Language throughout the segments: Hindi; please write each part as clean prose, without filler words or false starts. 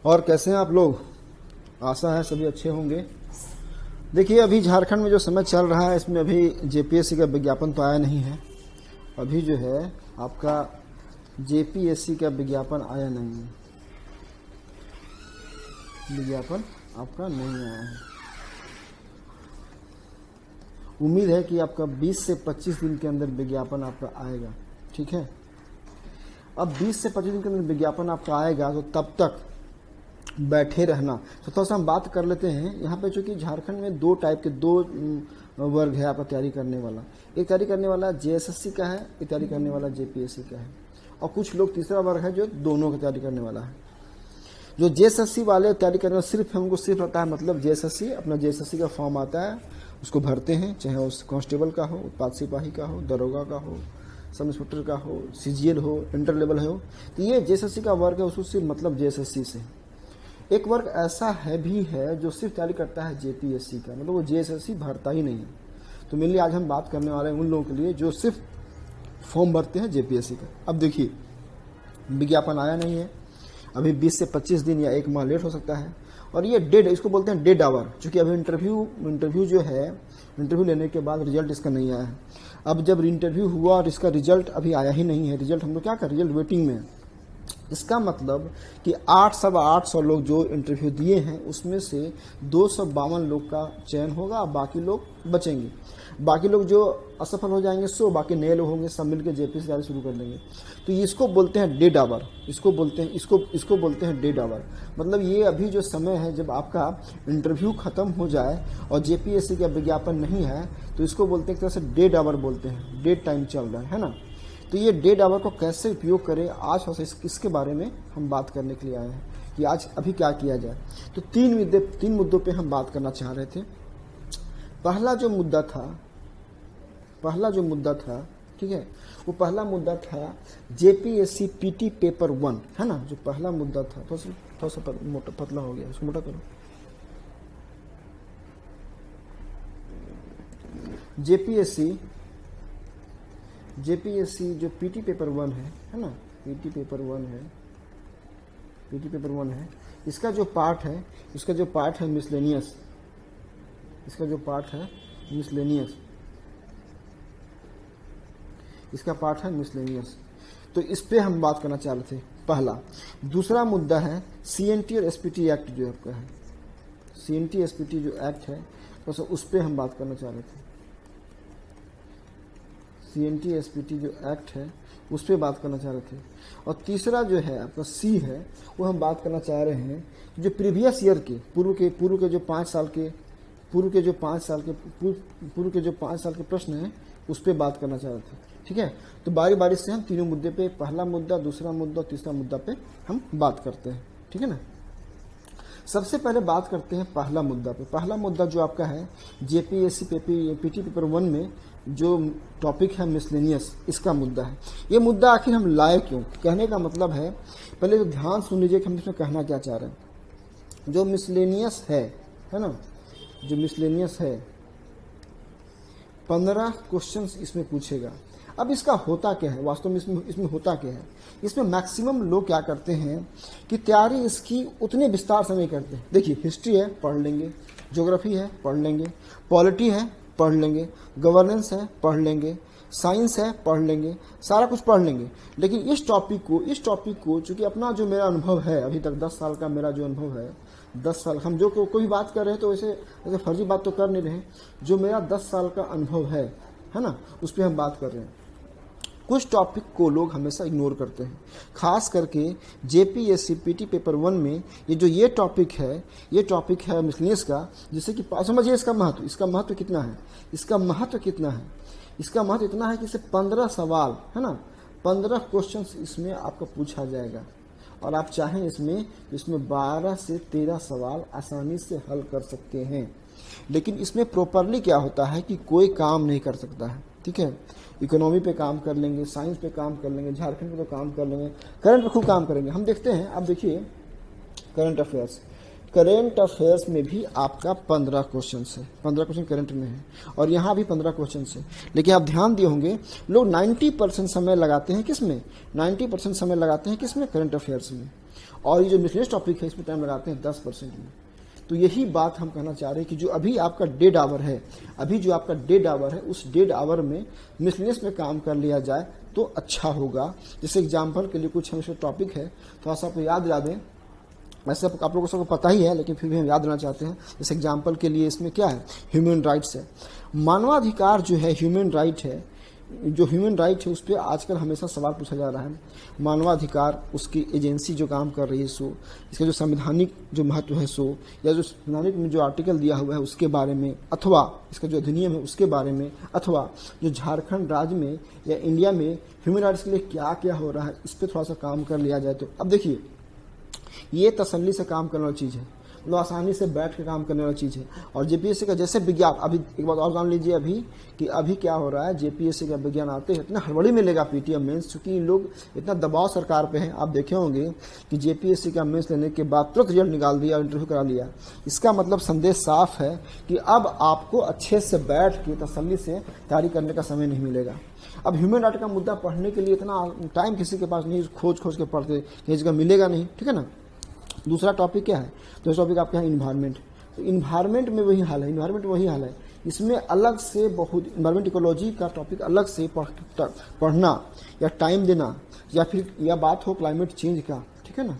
और कैसे हैं आप लोग? आशा है सभी अच्छे होंगे। देखिए, अभी झारखंड में जो समय चल रहा है इसमें अभी जेपीएससी का विज्ञापन तो आया नहीं है। अभी जो है आपका जेपीएससी का विज्ञापन आया नहीं है, विज्ञापन आपका नहीं आया है। उम्मीद है कि आपका 20 से 25 दिन के अंदर विज्ञापन आपका आएगा। ठीक है, अब 20 से 25 दिन के अंदर विज्ञापन आपका आएगा तो तब तक बैठे रहना। तो थोड़ा सा हम बात कर लेते हैं यहाँ पे। चूँकि झारखंड में दो टाइप के दो वर्ग है आपका तैयारी करने वाला। एक तैयारी करने वाला जेएसएससी का है, एक तैयारी करने वाला जेपीएससी का है, और कुछ लोग तीसरा वर्ग है जो दोनों की तैयारी करने वाला है। जो जेएसएससी वाले तैयारी करने वाले सिर्फ हमको सिर्फ रहता है, मतलब जेएसएससी अपना जेएसएससी का फॉर्म आता है, उसको भरते हैं, चाहे उस कांस्टेबल का हो, उत्पाद सिपाही का हो, दरोगा का हो, सब इंस्पेक्टर का हो, सीजीएल हो, इंटर लेवल हो। तो ये जेएसएससी का वर्ग है, उसको सिर्फ मतलब जेएसएससी से। एक वर्ग ऐसा है भी है जो सिर्फ तैयारी करता है जेपीएससी का, मतलब वो जेएसएससी भरता ही नहीं है। तो मेनली आज हम बात करने वाले हैं उन लोगों के लिए जो सिर्फ फॉर्म भरते हैं जेपीएससी का। अब देखिए, विज्ञापन आया नहीं है, अभी 20 से 25 दिन या एक माह लेट हो सकता है। और ये डेड, इसको बोलते हैं डेड आवर, क्योंकि अभी इंटरव्यू जो है, इंटरव्यू लेने के बाद रिजल्ट इसका नहीं आया है। अब जब इंटरव्यू हुआ और इसका रिजल्ट अभी आया ही नहीं है, रिजल्ट हम लोग क्या कर, रिजल्ट वेटिंग में है। इसका मतलब कि 800 लोग जो इंटरव्यू दिए हैं उसमें से 252 लोग का चयन होगा, बाकी लोग बचेंगे। बाकी लोग जो असफल हो जाएंगे सो बाकी नए लोग होंगे, सब मिलकर जेपीएससी तैयारी शुरू कर देंगे। तो इसको बोलते हैं डेड आवर, इसको बोलते हैं डेड आवर। मतलब ये अभी जो समय है जब आपका इंटरव्यू खत्म हो जाए और जेपीएससी का विज्ञापन नहीं है, तो इसको बोलते हैं एक तरह से डेड आवर बोलते हैं, डेड टाइम चल रहा है ना। तो ये डेड आवर को कैसे उपयोग करें, आज इसके बारे में हम बात करने के लिए आए हैं कि आज अभी क्या किया जाए। तो तीन मुद्दों पे हम बात करना चाह रहे थे। पहला जो मुद्दा था, ठीक है, वो पहला मुद्दा था जेपीएससी पीटी पेपर 1, है ना। जो पहला मुद्दा था, थोड़ा सा मोटा पतला हो गया, उसको मोटा करो। जेपीएससी जो पीटी पेपर 1 है ना, पीटी पेपर 1 है, इसका जो पार्ट है मिसलेनियस, इसका पार्ट है मिसलेनियस। तो इस पे हम बात करना चाह रहे थे, पहला। दूसरा मुद्दा है सीएनटी और एसपीटी एक्ट जो आपका है, सीएनटी एसपीटी जो एक्ट है, तो उस पे हम बात करना चाह रहे थे। सीएनटी एसपीटी जो एक्ट है उस पर बात करना चाह रहे थे। और तीसरा जो है आपका सी है, वो हम बात करना चाह रहे हैं जो प्रीवियस ईयर के पूर्व के जो 5 साल के प्रश्न हैं उस पर बात करना चाह रहे थे। ठीक है, तो बारी बारी से हम तीनों मुद्दे पे, पहला मुद्दा, दूसरा मुद्दा और तीसरा मुद्दा पे हम बात करते हैं। ठीक है ना। सबसे पहले बात करते हैं पहला मुद्दा पे। पहला मुद्दा जो आपका है जेपीएससी पीटी पेपर 1 में जो टॉपिक है मिसलेनियस, इसका मुद्दा है। ये मुद्दा आखिर हम लाए क्यों, कहने का मतलब है, पहले तो ध्यान सुन लीजिए कि हम इसमें कहना क्या चाह रहे हैं। जो मिसलेनियस है ना, जो मिसलेनियस है 15 क्वेश्चंस इसमें पूछेगा। अब इसका होता क्या है, वास्तव में इसमें होता क्या है। इसमें मैक्सिमम लोग क्या करते हैं कि तैयारी इसकी उतने विस्तार से नहीं करते। देखिए, हिस्ट्री है पढ़ लेंगे, ज्योग्राफी है पढ़ लेंगे, पॉलिटी है पढ़ लेंगे, गवर्नेंस है पढ़ लेंगे, साइंस है पढ़ लेंगे, सारा कुछ पढ़ लेंगे। लेकिन इस टॉपिक को चूंकि अपना जो मेरा अनुभव है, अभी तक 10 साल का मेरा जो अनुभव है, 10 साल हम जो कोई बात कर रहे हैं तो ऐसे फर्जी बात तो कर नहीं रहे, जो मेरा 10 साल का अनुभव है ना, उस पर हम बात कर रहे हैं। कुछ टॉपिक को लोग हमेशा इग्नोर करते हैं, खास करके जेपीएससी पीटी पेपर 1 में ये टॉपिक है मिसलेनियस का, जिससे कि समझिए इसका महत्व कितना है। इसका महत्व इतना है कि इससे 15 सवाल, है ना, 15 क्वेश्चंस इसमें आपका पूछा जाएगा। और आप चाहें इसमें 12 से 13 सवाल आसानी से हल कर सकते हैं। लेकिन इसमें प्रॉपरली क्या होता है कि कोई काम नहीं कर सकता है। ठीक है, इकोनॉमी पे काम कर लेंगे, साइंस पे काम कर लेंगे, झारखंड पे तो काम कर लेंगे, करंट पे खूब काम करेंगे। हम देखते हैं, अब देखिए करंट करेंट अफेयर्स में भी आपका 15 क्वेश्चन है, 15 क्वेश्चन करंट में है, और यहाँ भी 15 क्वेश्चन है। लेकिन आप ध्यान दिए होंगे लोग 90% समय लगाते हैं किस में, 90% समय लगाते हैं किस में, करंट अफेयर्स में, और ये जो मिसलेनियस टॉपिक है इसमें टाइम लगाते हैं 10% में। तो यही बात हम कहना चाह रहे हैं कि जो अभी आपका डेड आवर है, अभी जो आपका डेड आवर है, उस डेड आवर में मिसलेनियस में काम कर लिया जाए तो अच्छा होगा। जैसे एग्जाम्पल के लिए कुछ हम इसमें टॉपिक है, थोड़ा सा आपको याद दिला दें, वैसे आप लोगों को सबको पता ही है लेकिन फिर भी हम याद देना चाहते हैं। जैसे एग्जाम्पल के लिए इसमें क्या है, ह्यूमन राइट्स है, मानवाधिकार जो है, ह्यूमन राइट है, जो ह्यूमन राइट है उस पर आजकल हमेशा सवाल पूछा जा रहा है। मानवाधिकार उसकी एजेंसी जो काम कर रही है सो, इसका जो संवैधानिक जो महत्व है सो, या जो संवैधानिक में जो आर्टिकल दिया हुआ है उसके बारे में, अथवा इसका जो अधिनियम है उसके बारे में, अथवा जो झारखंड राज्य में या इंडिया में ह्यूमन राइट्स के लिए क्या क्या हो रहा है, इस पर थोड़ा सा काम कर लिया जाए तो। अब देखिए, ये तसल्ली से काम करने वाली चीज़ है, मतलब आसानी से बैठ के काम करने वाली चीज़ है। और जेपीएससी का जैसे विज्ञान, अभी एक बात और जान लीजिए अभी कि अभी क्या हो रहा है, जेपीएससी का विज्ञान आते हैं इतना हड़बड़ी में लेगा पीटीएम मेंस, क्योंकि लोग इतना दबाव सरकार पे है। आप देखे होंगे कि जेपीएससी का मेंस लेने के बाद तुरंत रिजल्ट निकाल दिया, इंटरव्यू करा लिया। इसका मतलब संदेश साफ है कि अब आपको अच्छे से बैठ के तसल्ली से तैयारी करने का समय नहीं मिलेगा। अब ह्यूमन राइट का मुद्दा पढ़ने के लिए इतना टाइम किसी के पास नहीं, खोज खोज के पढ़ते कहीं जगह मिलेगा नहीं, ठीक है ना। दूसरा टॉपिक क्या है, दूसरा टॉपिक आपका है इन्वायरमेंट। तो इन्वायरमेंट में वही हाल है, इन्वायरमेंट में वही हाल है, इसमें अलग से बहुत इन्वायरमेंट इकोलॉजी का टॉपिक अलग से पढ़ना या टाइम देना, या फिर या बात हो क्लाइमेट चेंज का, ठीक है ना,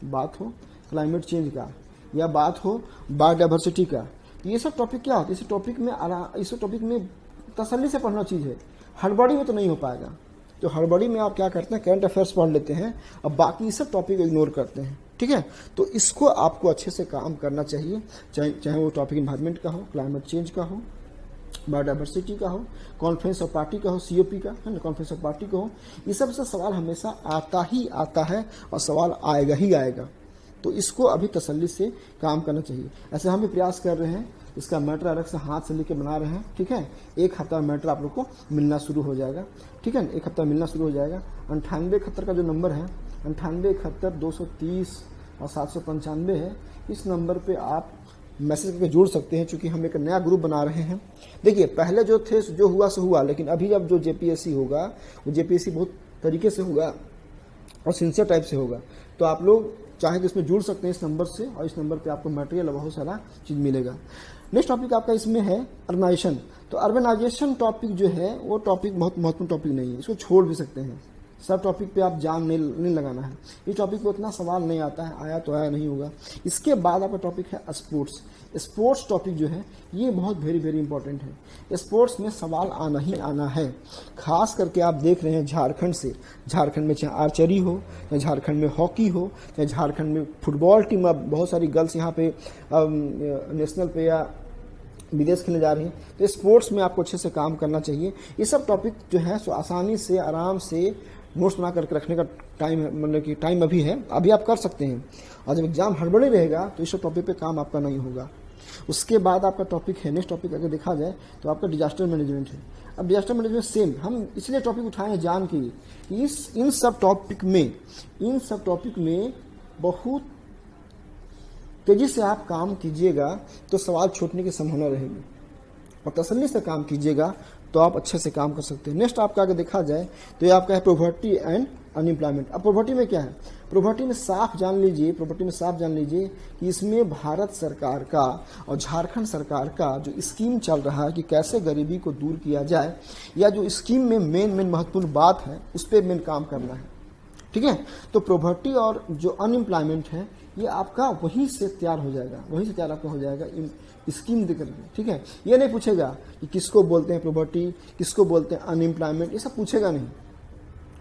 बात हो क्लाइमेट चेंज का, या बात हो बायोडाइवर्सिटी का, ये सब टॉपिक क्या होता है, इस टॉपिक में तसल्ली से पढ़ना चीज़ है, हड़बड़ी में तो नहीं हो पाएगा। तो हड़बड़ी में आप क्या करते हैं, करंट अफेयर्स पढ़ लेते हैं और बाकी सब टॉपिक इग्नोर करते हैं, ठीक है। तो इसको आपको अच्छे से काम करना चाहिए, चाहे वो टॉपिक इन्वायरमेंट का हो, क्लाइमेट चेंज का हो, बायोडाइवर्सिटी का हो, कॉन्फ्रेंस ऑफ पार्टी का हो, सीओपी का है ना, कॉन्फ्रेंस ऑफ पार्टी का हो, ये सब से सवाल हमेशा आता ही आता है और सवाल आएगा ही आएगा। तो इसको अभी तसल्ली से काम करना चाहिए। ऐसे हम भी प्रयास कर रहे हैं, इसका मैटर अलग से हाथ से लेके बना रहे हैं, ठीक है। एक हफ्ता मैटर आप लोग को मिलना शुरू हो जाएगा, ठीक है, एक हफ्ता मिलना शुरू हो जाएगा। 9871 का जो नंबर है, 9871 230 और 795 है, इस नंबर पे आप मैसेज करके जुड़ सकते हैं, क्योंकि हम एक नया ग्रुप बना रहे हैं। देखिए, पहले जो थे जो हुआ सो हुआ, लेकिन अभी अब जो जेपीएससी होगा वो जेपीएससी बहुत तरीके से होगा और सिंसियर टाइप से होगा। तो आप लोग चाहे तो इसमें जुड़ सकते हैं इस नंबर से, और इस नंबर पे आपको मटेरियल बहुत सारा चीज़ मिलेगा। नेक्स्ट टॉपिक आपका इसमें है अर्बनाइजेशन। तो अर्बनाइजेशन टॉपिक जो है वो टॉपिक बहुत महत्वपूर्ण टॉपिक नहीं है, इसको छोड़ भी सकते हैं, सब टॉपिक पे आप जान नहीं लगाना है। इस टॉपिक पे उतना सवाल नहीं आता है, आया तो आया नहीं होगा। इसके बाद आपका टॉपिक है स्पोर्ट्स। स्पोर्ट्स टॉपिक जो है ये बहुत वेरी इंपॉर्टेंट है। स्पोर्ट्स में सवाल आना ही आना है, खास करके आप देख रहे हैं झारखंड से, झारखंड में चाहे आर्चरी हो, चाहे झारखंड में हॉकी हो, चाहे झारखंड में फुटबॉल टीम, अब बहुत सारी गर्ल्स यहाँ पे नेशनल पे या विदेश खेलने जा रही हैं। तो स्पोर्ट्स में आपको अच्छे से काम करना चाहिए। ये सब टॉपिक जो है सो आसानी से आराम से नोट्स बना करके रखने का टाइम है, मतलब कि टाइम अभी है, अभी आप कर सकते हैं। और जब एग्जाम हड़बड़ी रहेगा तो इस सब टॉपिक पे काम आपका नहीं होगा। उसके बाद आपका टॉपिक है, नेक्स्ट टॉपिक अगर देखा जाए तो आपका डिजास्टर मैनेजमेंट है। अब डिजास्टर मैनेजमेंट सेम हम इसलिए टॉपिक उठाए हैं जान के कि इन सब टॉपिक में बहुत तेजी से आप काम कीजिएगा तो सवाल छूटने की संभावना रहेगी, और तसल्ली से काम कीजिएगा तो आप अच्छे से काम कर सकते हैं। नेक्स्ट आपका अगर देखा जाए तो ये आपका है पॉवर्टी एंड अनएम्प्लॉयमेंट। अब पॉवर्टी में क्या है, पॉवर्टी में साफ जान लीजिए कि इसमें भारत सरकार का और झारखंड सरकार का जो स्कीम चल रहा है कि कैसे गरीबी को दूर किया जाए, या जो स्कीम में मेन महत्वपूर्ण बात है उस पर मेन काम करना है, ठीक है। तो पॉवर्टी और जो अनएम्प्लॉयमेंट है ये आपका वहीं से तैयार हो जाएगा, स्कीम देकर के, ठीक है। ये नहीं पूछेगा कि किसको बोलते हैं पॉवर्टी, किसको बोलते हैं अनएम्प्लॉयमेंट, ये सब पूछेगा नहीं,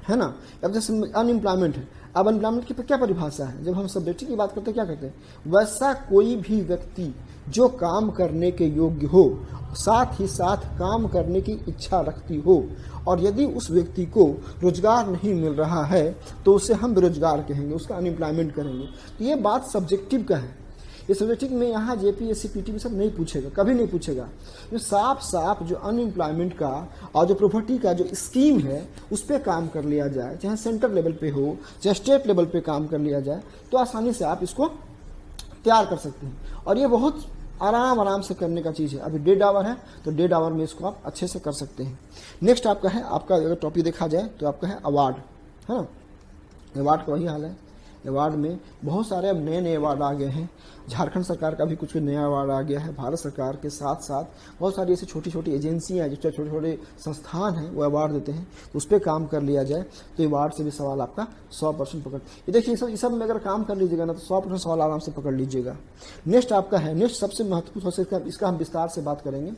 है ना। अब जैसे अनएम्प्लॉयमेंट है, अब अनएम्प्लॉयमेंट की क्या परिभाषा है, जब हम सब्जेक्टिव की बात करते हैं क्या करते हैं, वैसा कोई भी व्यक्ति जो काम करने के योग्य हो, साथ ही साथ काम करने की इच्छा रखती हो, और यदि उस व्यक्ति को रोजगार नहीं मिल रहा है तो उसे हम बेरोजगार कहेंगे, उसका अनएम्प्लॉयमेंट करेंगे। तो ये बात सब्जेक्टिव का है, ये सब्जेक्टिव में यहाँ जेपीएससी पीटी में सब नहीं पूछेगा, कभी नहीं पूछेगा। तो साफ जो अनएम्प्लॉयमेंट का और जो पॉवर्टी का जो स्कीम है उस पर काम कर लिया जाए, चाहे सेंटर लेवल पे हो चाहे स्टेट लेवल पे काम कर लिया जाए, तो आसानी से आप इसको तैयार कर सकते हैं। और ये बहुत आराम से करने का चीज़ है। अभी डेड आवर है तो डेड आवर में इसको आप अच्छे से कर सकते हैं। नेक्स्ट आपका है, आपका अगर टॉपिक देखा जाए तो आपका है अवार्ड, है ना। अवार्ड का वही हाल है। अवार्ड में बहुत सारे अब नए नए अवार्ड आ गए हैं। झारखंड सरकार का भी कुछ नया अवार्ड आ गया है। भारत सरकार के साथ साथ बहुत सारी ऐसी छोटी छोटी एजेंसियां जो छोटे छोटे संस्थान हैं वो अवार्ड देते हैं, तो उस पर काम कर लिया जाए तो अवार्ड से भी सवाल आपका 100% पकड़, ये देखिए इस सब में अगर काम कर लीजिएगा ना तो 100% सवाल आराम से पकड़ लीजिएगा। नेक्स्ट आपका है, नेक्स्ट सबसे महत्वपूर्ण है, इसका हम विस्तार से बात करेंगे।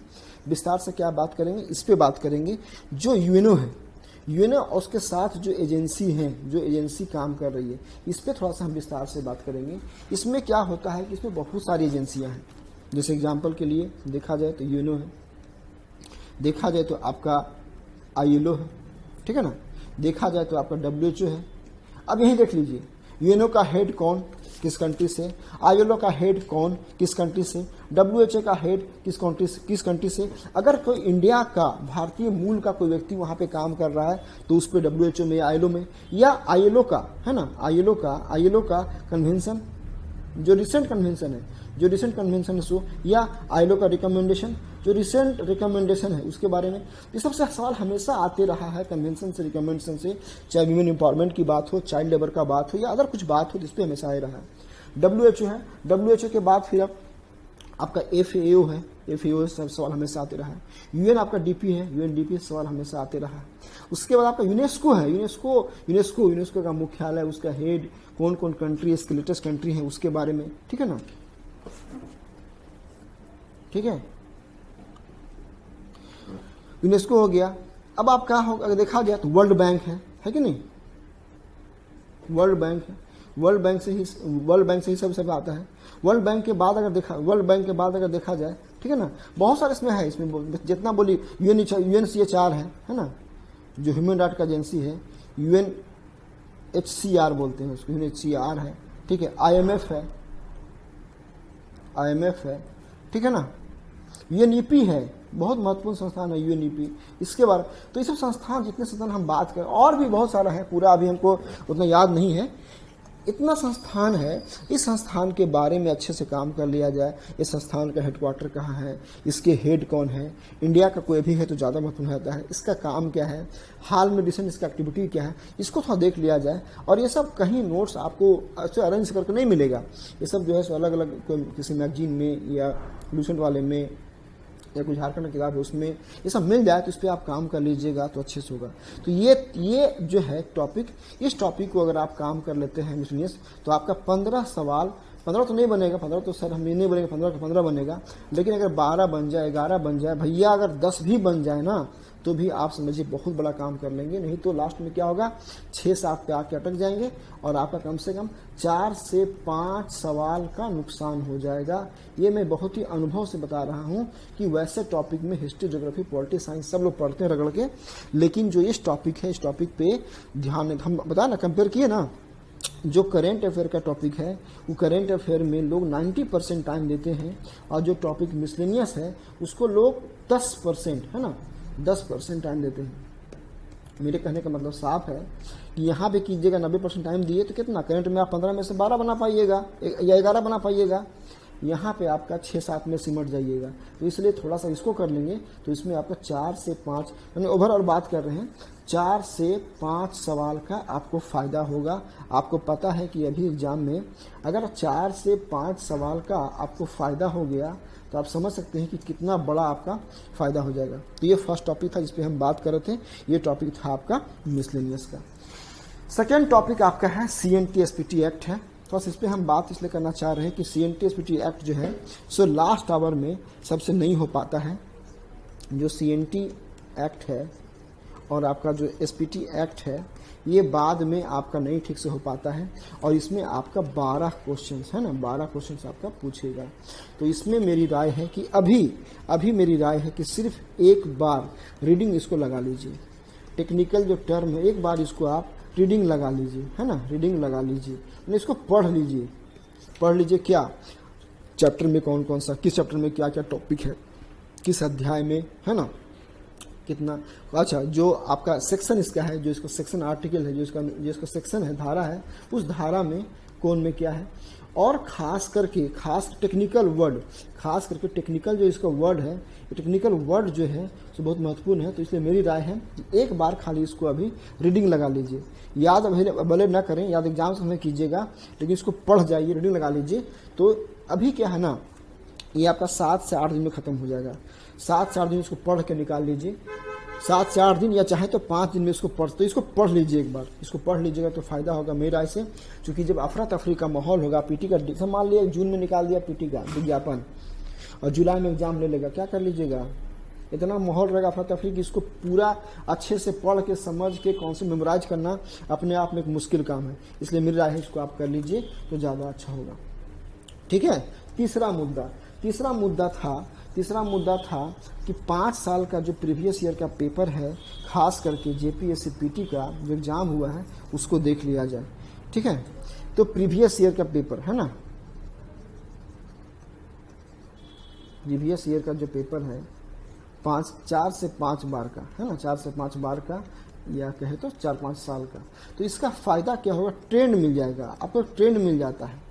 विस्तार से क्या बात करेंगे, इस पर बात करेंगे जो यूएनओ है, यूएनओ और उसके साथ जो एजेंसी हैं, जो एजेंसी काम कर रही है, इस पर थोड़ा सा हम विस्तार से बात करेंगे। इसमें क्या होता है कि इसमें बहुत सारी एजेंसियां हैं। जैसे एग्जांपल के लिए देखा जाए तो यूएनओ है, देखा जाए तो आपका आईएलओ है, ठीक है ना, देखा जाए तो आपका डब्ल्यूएचओ है। अब यही देख लीजिए, यूएनओ का हेड कौन, किस कंट्री से, आईएलओ का हेड कौन, किस कंट्री से, डब्ल्यूएचओ का हेड किस कंट्री से। अगर कोई इंडिया का भारतीय मूल का कोई व्यक्ति वहां पे काम कर रहा है तो उस पर डब्ल्यूएचओ में या आईएलओ में, या आईएलओ का है ना, आईएलओ का कन्वेंशन जो रिसेंट कन्वेंशन है, सो या आईएलओ का रिकमेंडेशन जो रिसेंट रिकमेंडेशन है उसके बारे में। ये सबसे सवाल हमेशा आते रहा है कन्वेंशन से, रिकमेंडेशन से, चाहे वीमेन एम्पावरमेंट की बात हो, चाइल्ड लेबर का बात हो या अदर कुछ बात हो, जिस पर हमेशा आ रहा है। डब्ल्यूएचओ है, डब्ल्यूएचओ के बाद फिर आपका एफएओ है, एफएओ से सवाल हमेशा आते रहा है। यूएन आपका डीपी है, यूएनडीपी से सवाल हमेशा आते रहा है। उसके बाद आपका यूनेस्को है, यूनेस्को का मुख्यालय, उसका हेड कौन कौन कंट्री, इसके लेटेस्ट कंट्री है उसके बारे में, ठीक है ना, ठीक है, यूनेस्को हो गया। अब आप क्या होगा, अगर देखा जाए तो वर्ल्ड बैंक है कि नहीं, वर्ल्ड बैंक है, वर्ल्ड बैंक से ही सब आता है। वर्ल्ड बैंक के बाद अगर देखा जाए, ठीक है ना, बहुत सारे इसमें है, इसमें जितना बोली यूएनसीएचआर है ना, जो ह्यूमन राइट का एजेंसी है, यूएनएचसीआर बोलते हैं उसको, यूएनएचसीआर है, ठीक है, आईएमएफ है, ठीक है ना, यूएनईपी है, बहुत महत्वपूर्ण संस्थान है यूएनईपी। इसके बाद तो ये सब संस्थान, जितने संस्थान हम बात करें, और भी बहुत सारा है, पूरा अभी हमको उतना याद नहीं है, इतना संस्थान है। इस संस्थान के बारे में अच्छे से काम कर लिया जाए। इस संस्थान का हेडक्वार्टर कहाँ है, इसके हेड कौन है, इंडिया का कोई भी है तो ज़्यादा महत्वपूर्ण रहता है, इसका काम क्या है, हाल में रिसेंट इसका एक्टिविटी क्या है, इसको थोड़ा देख लिया जाए। और ये सब कहीं नोट्स आपको अच्छे अरेंज करके नहीं मिलेगा, ये सब जो है सो अलग अलग किसी मैगजीन में या लूसेंट वाले में या कोई झारखंड की किताब है उसमें ये सब मिल जाए तो इस पर आप काम कर लीजिएगा तो अच्छे से होगा। तो ये जो है टॉपिक, इस टॉपिक को अगर आप काम कर लेते हैं मिसलिनियस, तो आपका 15 सवाल, 15 तो नहीं बनेगा, 15 तो सर हमें नहीं बनेगा, 15 का 15 बनेगा, लेकिन अगर 12 बन जाए, 11 बन जाए, भैया अगर 10 भी बन जाए ना तो भी आप समझिए बहुत बड़ा काम कर लेंगे। नहीं तो लास्ट में क्या होगा, 6-7 पे आके अटक जाएंगे और आपका कम से कम 4 से 5 सवाल का नुकसान हो जाएगा। ये मैं बहुत ही अनुभव से बता रहा हूँ कि वैसे टॉपिक में हिस्ट्री, ज्योग्राफी, पॉलिटी, साइंस सब लोग पढ़ते हैं रगड़ के, लेकिन जो इस टॉपिक है, इस टॉपिक पे ध्यान, हम बताए ना, कंपेयर किए ना, जो करेंट अफेयर का टॉपिक है वो करेंट अफेयर में लोग 90% टाइम देते हैं, और जो टॉपिक मिसलेनियस है उसको लोग 10%, है ना, 10% टाइम देते हैं। मेरे कहने का मतलब साफ है कि यहाँ पे कीजिएगा 90% टाइम दिए तो कितना, करंट में आप 15 में से 12 बना पाइएगा या 11 बना पाइएगा, यहाँ पे आपका 6-7 में सिमट जाइएगा। तो इसलिए थोड़ा सा इसको कर लेंगे तो इसमें आपका 4 से 5, यानी ओवरऑल बात कर रहे हैं, 4 से 5 सवाल का आपको फ़ायदा होगा। आपको पता है कि अभी एग्जाम में अगर 4 से 5 सवाल का आपको फ़ायदा हो गया तो आप समझ सकते हैं कि कितना बड़ा आपका फ़ायदा हो जाएगा। तो ये फर्स्ट टॉपिक था जिस पे हम बात कर रहे थे, ये टॉपिक था आपका मिसलेनियस का। सेकेंड टॉपिक आपका है CNT-SPT एक्ट है। तो इस पर हम बात इसलिए करना चाह रहे हैं कि CNT-SPT एक्ट जो है सो लास्ट आवर में सबसे नहीं हो पाता है। जो CNT एक्ट है और आपका जो SPT एक्ट है ये बाद में आपका नहीं ठीक से हो पाता है, और इसमें आपका 12 क्वेश्चंस है ना, 12 क्वेश्चंस आपका पूछेगा। तो इसमें मेरी राय है कि अभी मेरी राय है कि सिर्फ एक बार रीडिंग इसको लगा लीजिए। टेक्निकल जो टर्म है, एक बार इसको आप रीडिंग लगा लीजिए, है ना, रीडिंग लगा लीजिए, इसको पढ़ लीजिए क्या चैप्टर में कौन कौन सा, किस चैप्टर में क्या क्या टॉपिक है, किस अध्याय में, है ना, कितना, अच्छा जो आपका सेक्शन इसका है, जो इसका सेक्शन आर्टिकल है, जो इसका सेक्शन है, धारा है, उस धारा में कौन में क्या है। और खास टेक्निकल वर्ड, खास करके टेक्निकल जो इसका वर्ड है, ये टेक्निकल वर्ड जो है तो बहुत महत्वपूर्ण है। तो इसलिए मेरी राय है कि एक बार खाली इसको अभी रीडिंग लगा लीजिए, याद भले ना करें, याद एग्जाम समय कीजिएगा, लेकिन इसको पढ़ जाइए, रीडिंग लगा लीजिए। तो अभी क्या है ना, ये आपका 7 से 8 दिन में खत्म हो जाएगा। 7 से 8 दिन इसको पढ़ के निकाल लीजिए, 7 से 8 दिन या चाहे तो 5 दिन में इसको पढ़ लीजिए। एक बार इसको पढ़ लीजिएगा तो फायदा होगा मेरी राय से। क्योंकि जब अफरा तफरी का माहौल होगा, पीटी का मान लिया जून में निकाल दिया पीटी का विज्ञापन और जुलाई में एग्जाम ले लेगा, क्या कर लीजिएगा? इतना माहौल रहेगा अफरा तफरी की, इसको पूरा अच्छे से पढ़ के समझ के कॉन्सेप्ट मेमोराइज करना अपने आप में एक मुश्किल काम है। इसलिए मेरी राय है इसको आप कर लीजिए तो ज़्यादा अच्छा होगा। ठीक है। तीसरा मुद्दा था कि 5 साल का जो प्रीवियस ईयर का पेपर है, खास करके जेपीएससी पीटी का जो एग्जाम हुआ है उसको देख लिया जाए। ठीक है। तो प्रीवियस ईयर का पेपर है ना, प्रीवियस ईयर का जो पेपर है 4 से 5 बार का है ना, 4 से 5 बार का, या कहे तो 4-5 साल का। तो इसका फायदा क्या होगा? ट्रेंड मिल जाएगा आपको, ट्रेंड मिल जाता है।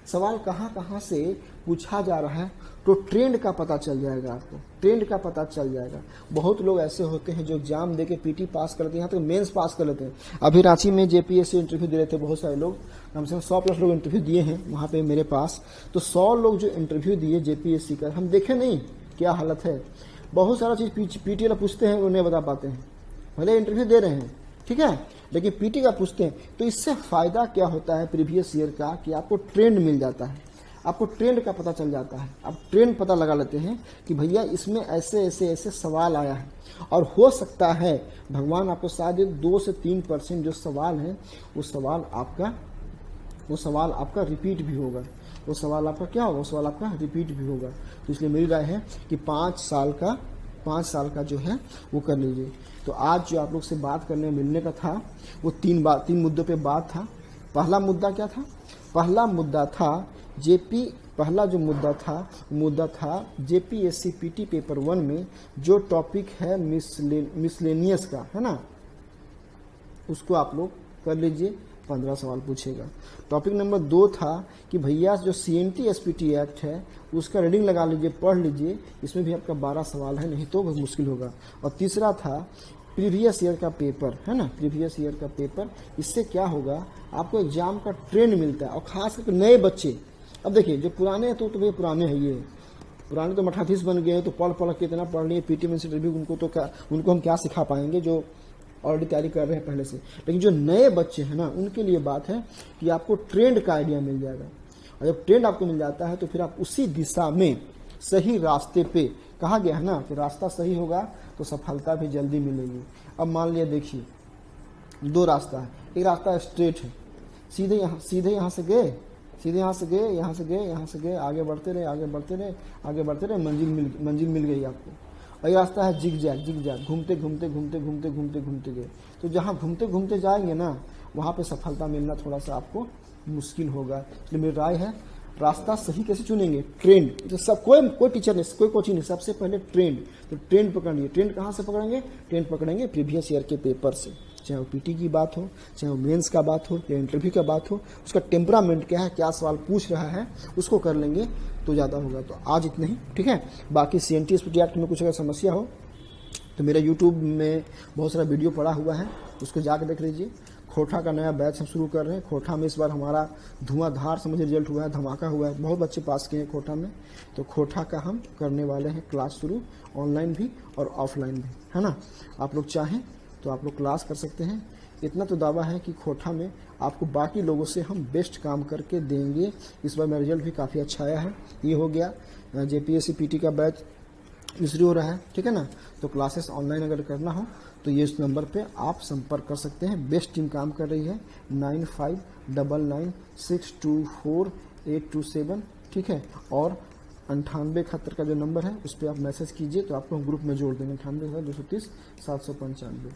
सवाल कहाँ से पूछा जा रहा है तो ट्रेंड का पता चल जाएगा आपको, ट्रेंड का पता चल जाएगा। बहुत लोग ऐसे होते हैं जो एग्जाम देके पीटी पास करते हैं, यहाँ तक मेंस पास कर लेते हैं। अभी रांची में जेपीएससी इंटरव्यू दे रहे थे बहुत सारे लोग, कम से कम 100+ लोग इंटरव्यू दिए हैं वहाँ पे मेरे पास। तो 100 लोग जो इंटरव्यू दिए जेपीएससी का, हम देखे नहीं क्या हालत है। बहुत सारा चीज़ पीटी वाला पूछते हैं, वो नहीं बता पाते हैं, भले इंटरव्यू दे रहे हैं, ठीक है, लेकिन पीटी का पूछते हैं। तो इससे फायदा क्या होता है प्रीवियस ईयर का कि आपको ट्रेंड मिल जाता है, आपको ट्रेंड का पता चल जाता है। आप ट्रेंड पता लगा लेते हैं कि भैया इसमें ऐसे सवाल आया है। और हो सकता है भगवान आपको शायद 2 से 3% जो सवाल है वो सवाल आपका रिपीट भी होगा, वो सवाल आपका क्या होगा, वो सवाल आपका रिपीट भी होगा। तो इसलिए मेरी राय है कि 5 साल का जो है वो कर लीजिए। तो आज जो आप लोग से बात करने मिलने का था वो 3 मुद्दों पे बात था। पहला मुद्दा क्या था? पहला मुद्दा था जेपीएससी पीटी पेपर 1 में जो टॉपिक है मिसलेनियस का, है ना, उसको आप लोग कर लीजिए, 15 सवाल पूछेगा। टॉपिक नंबर 2 था कि भैया जो सीएनटी एसपीटी एक्ट है उसका रीडिंग लगा लीजिए, पढ़ लीजिए, इसमें भी आपका 12 सवाल है, नहीं तो बहुत मुश्किल होगा। और तीसरा था प्रीवियस ईयर का पेपर, है ना, प्रीवियस ईयर का पेपर। इससे क्या होगा, आपको एग्जाम का ट्रेंड मिलता है। और खास करके नए बच्चे, अब देखिए जो पुराने हैं तो भैया पुराने हैं, ये पुराने तो मठाधीश बन गए हैं, तो पढ़ के इतना पढ़ लिए पीटी में से रिव्यू, उनको हम क्या सिखा पाएंगे जो ऑलरेडी तैयारी कर रहे हैं पहले से। लेकिन जो नए बच्चे हैं ना, उनके लिए बात है कि आपको ट्रेंड का आइडिया मिल जाएगा। और जब ट्रेंड आपको मिल जाता है तो फिर आप उसी दिशा में सही रास्ते पे, कहा गया है ना कि रास्ता सही होगा तो सफलता भी जल्दी मिलेगी। अब मान लिया देखिए 2 रास्ता है, एक रास्ता स्ट्रेट है, सीधे यहाँ से गए, आगे बढ़ते रहे, मंजिल मिल गई आपको। और ये रास्ता है जिग जैग, घूमते गए। तो जहाँ घूमते जाएंगे ना, वहाँ पे सफलता मिलना थोड़ा सा आपको मुश्किल होगा। इसलिए मेरी राय है रास्ता सही कैसे चुनेंगे? ट्रेंड। तो सब कोई टीचर नहीं, कोई कोचिंग नहीं, सबसे पहले ट्रेंड। तो ट्रेंड पकड़िए। ट्रेंड कहाँ से पकड़ेंगे? ट्रेंड पकड़ेंगे प्रीवियस ईयर के पेपर से, चाहे वो पीटी की बात हो, चाहे वो मेंस का बात हो या इंटरव्यू का बात हो, उसका टेम्परामेंट क्या है, क्या सवाल पूछ रहा है, उसको कर लेंगे तो ज़्यादा होगा। तो आज इतना ही, ठीक है। बाकी सीएनटी एसपीटी एक्ट में कुछ अगर समस्या हो तो मेरा यूट्यूब में बहुत सारा वीडियो पड़ा हुआ है, उसको जाकर देख लीजिए। खोटा का नया बैच हम शुरू कर रहे हैं। खोटा में इस बार हमारा धुआंधार समझ रिजल्ट हुआ है, धमाका हुआ है, बहुत बच्चे पास किए हैं खोटा में। तो खोटा का हम करने वाले हैं क्लास शुरू, ऑनलाइन भी और ऑफलाइन भी, है ना। आप लोग चाहें तो आप लोग क्लास कर सकते हैं। इतना तो दावा है कि खोटा में आपको बाकी लोगों से हम बेस्ट काम करके देंगे। इस बार मेरा रिजल्ट भी काफ़ी अच्छा आया है। ये हो गया जेपीएससी पीटी का बैच शुरू हो रहा है, ठीक है ना। तो क्लासेस ऑनलाइन अगर करना हो तो ये इस नंबर पे आप संपर्क कर सकते हैं। बेस्ट टीम काम कर रही है, 9599624827, ठीक है। और 9871 का जो नंबर है उस पर आप मैसेज कीजिए तो आपको हम ग्रुप में जोड़ देंगे, 98230795।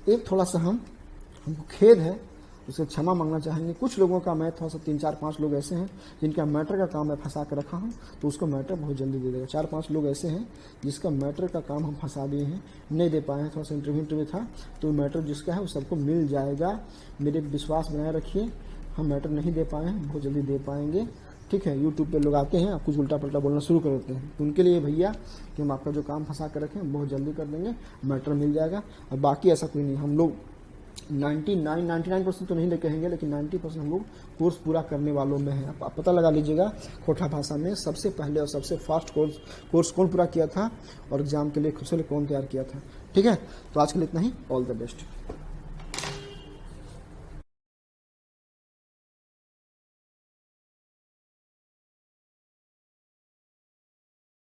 एक थोड़ा सा हमको खेद है, उससे क्षमा मांगना चाहेंगे। कुछ लोगों का मैं थोड़ा सा 3-4-5 लोग ऐसे हैं जिनका मैटर का काम मैं फंसा कर रखा हूं, तो उसको मैटर बहुत जल्दी दे देगा। 4-5 लोग ऐसे हैं जिसका मैटर का काम हम फंसा दिए हैं, नहीं दे पाए हैं, थोड़ा सा इंटरव्यू था, तो मैटर जिसका है वो सबको मिल जाएगा। मेरे विश्वास बनाए रखिए, हम मैटर नहीं दे पाए हैं, बहुत जल्दी दे पाएंगे। ठीक है, यूट्यूब पे लोग आते हैं, आप कुछ उल्टा पलटा बोलना शुरू कर देते हैं, तो उनके लिए भैया कि हम आपका जो काम फंसा कर रखें बहुत जल्दी कर देंगे, मैटर मिल जाएगा। और बाकी ऐसा कोई नहीं, हम लोग 99% तो नहीं ले कहेंगे, लेकिन 90% हम लोग कोर्स पूरा करने वालों में हैं। आप पता लगा लीजिएगा कोठा भाषा में सबसे पहले और सबसे फास्ट कोर्स कौन पूरा किया था और एग्जाम के लिए खुद से कौन तैयार किया था। ठीक है, तो आज के लिए इतना ही। All the best.